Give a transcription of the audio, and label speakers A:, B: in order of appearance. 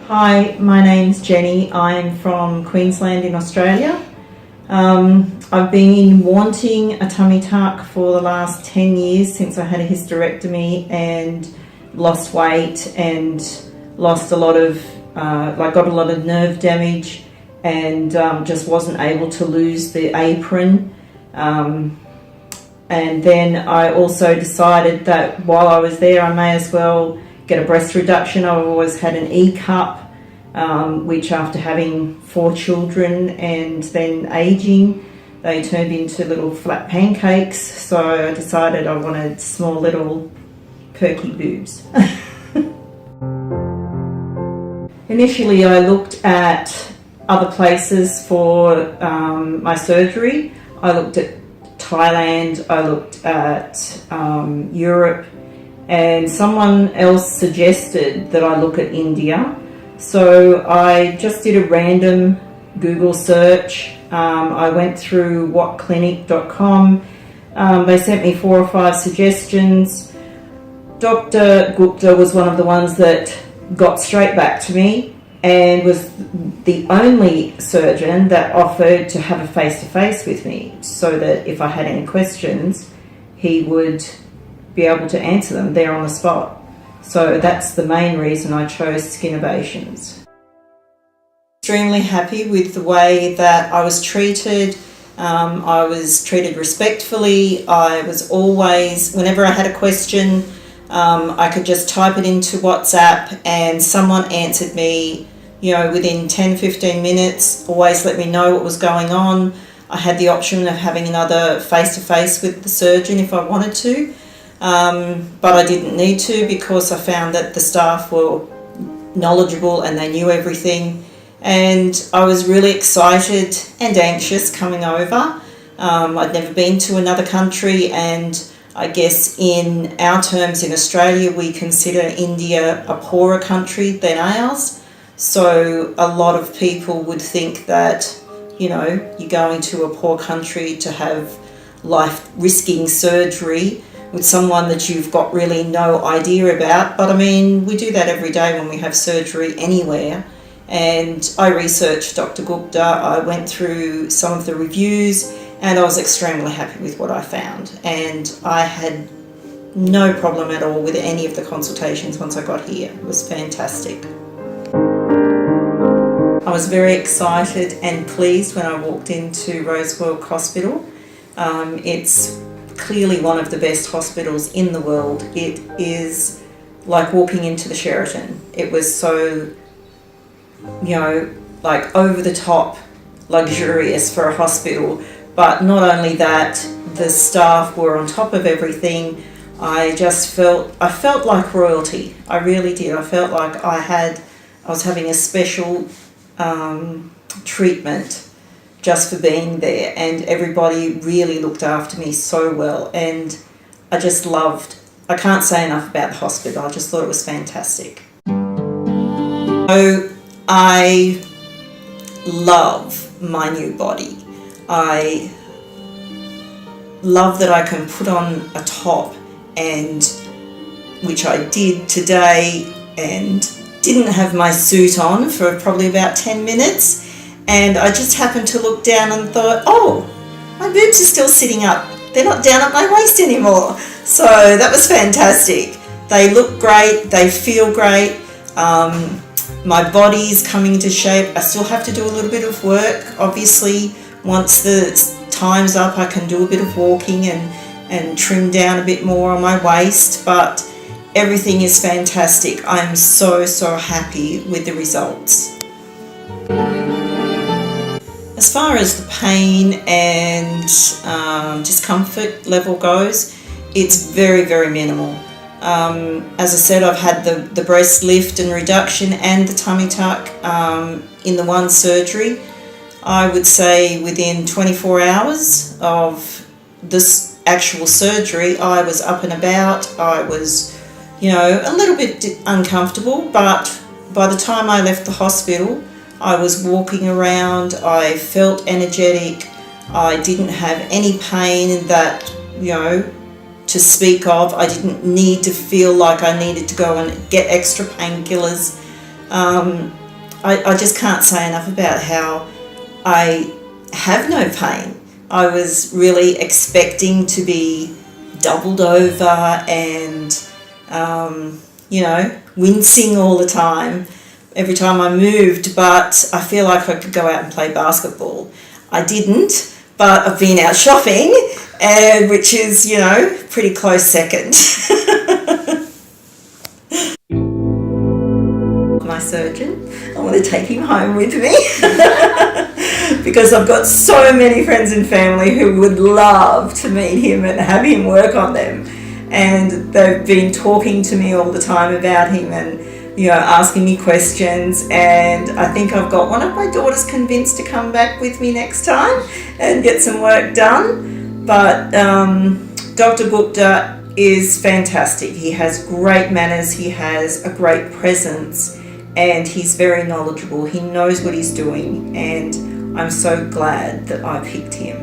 A: Hi, my name's Jenny. I'm from Queensland in Australia. I've been wanting a tummy tuck for the last 10 years since I had a hysterectomy and lost weight and lost a lot of, got a lot of nerve damage and just wasn't able to lose the apron. And then I also decided that while I was there I may as well get a breast reduction. I've always had an E-cup, which after having 4 children and then aging, they turned into little flat pancakes. So I decided I wanted small little perky boobs. Initially I looked at other places for my surgery. I looked at Thailand, I looked at Europe, and someone else suggested that I look at India. So I just did a random Google search. I went through whatclinic.com. They sent me 4 or 5 suggestions. Dr Gupta was one of the ones that got straight back to me and was the only surgeon that offered to have a face-to-face with me so that if I had any questions, he would be able to answer them there on the spot. So that's the main reason I chose Skinnovations. Extremely happy with the way that I was treated. I was treated respectfully. I was always, whenever I had a question, I could just type it into WhatsApp and someone answered me, within 10-15 minutes, always let me know what was going on. I had the option of having another face-to-face with the surgeon if I wanted to. But I didn't need to because I found that the staff were knowledgeable and they knew everything, and I was really excited and anxious coming over. I'd never been to another country, and I guess in our terms in Australia we consider India a poorer country than ours, so a lot of people would think that you're going to a poor country to have life-risking surgery with someone that you've got really no idea about. But I mean, we do that every day when we have surgery anywhere. And I researched Dr Gupta, I went through some of the reviews, and I was extremely happy with what I found. And I had no problem at all with any of the consultations once I got here. It was fantastic. I was very excited and pleased when I walked into Roseworld Hospital. It's clearly one of the best hospitals in the world. It is like walking into the Sheraton. It was so, over the top luxurious for a hospital. But not only that, the staff were on top of everything. I felt like royalty. I really did. I felt like I was having a special treatment just for being there, and everybody really looked after me so well, and I can't say enough about the hospital. I just thought it was fantastic. So I love my new body. I love that I can put on a top, and which I did today, and didn't have my suit on for probably about 10 minutes. And I just happened to look down and thought, oh, my boobs are still sitting up. They're not down at my waist anymore. So that was fantastic. They look great. They feel great. My body's coming into shape. I still have to do a little bit of work. Obviously, once the time's up, I can do a bit of walking and trim down a bit more on my waist. But everything is fantastic. I'm so, so happy with the results. As far as the pain and discomfort level goes, it's very, very minimal. As I said, I've had the breast lift and reduction and the tummy tuck in the one surgery. I would say within 24 hours of this actual surgery, I was up and about. I was, a little bit uncomfortable, but by the time I left the hospital, I was walking around, I felt energetic, I didn't have any pain that, to speak of. I didn't need to feel like I needed to go and get extra painkillers. I just can't say enough about how I have no pain. I was really expecting to be doubled over and, wincing all the time every time I moved, but I feel like I could go out and play basketball. I didn't, but I've been out shopping, which is, pretty close second. My surgeon, I want to take him home with me because I've got so many friends and family who would love to meet him and have him work on them, and they've been talking to me all the time about him and asking me questions, and I think I've got one of my daughters convinced to come back with me next time and get some work done. But Dr Gupta is fantastic. He has great manners, he has a great presence, and he's very knowledgeable. He knows what he's doing, and I'm so glad that I picked him.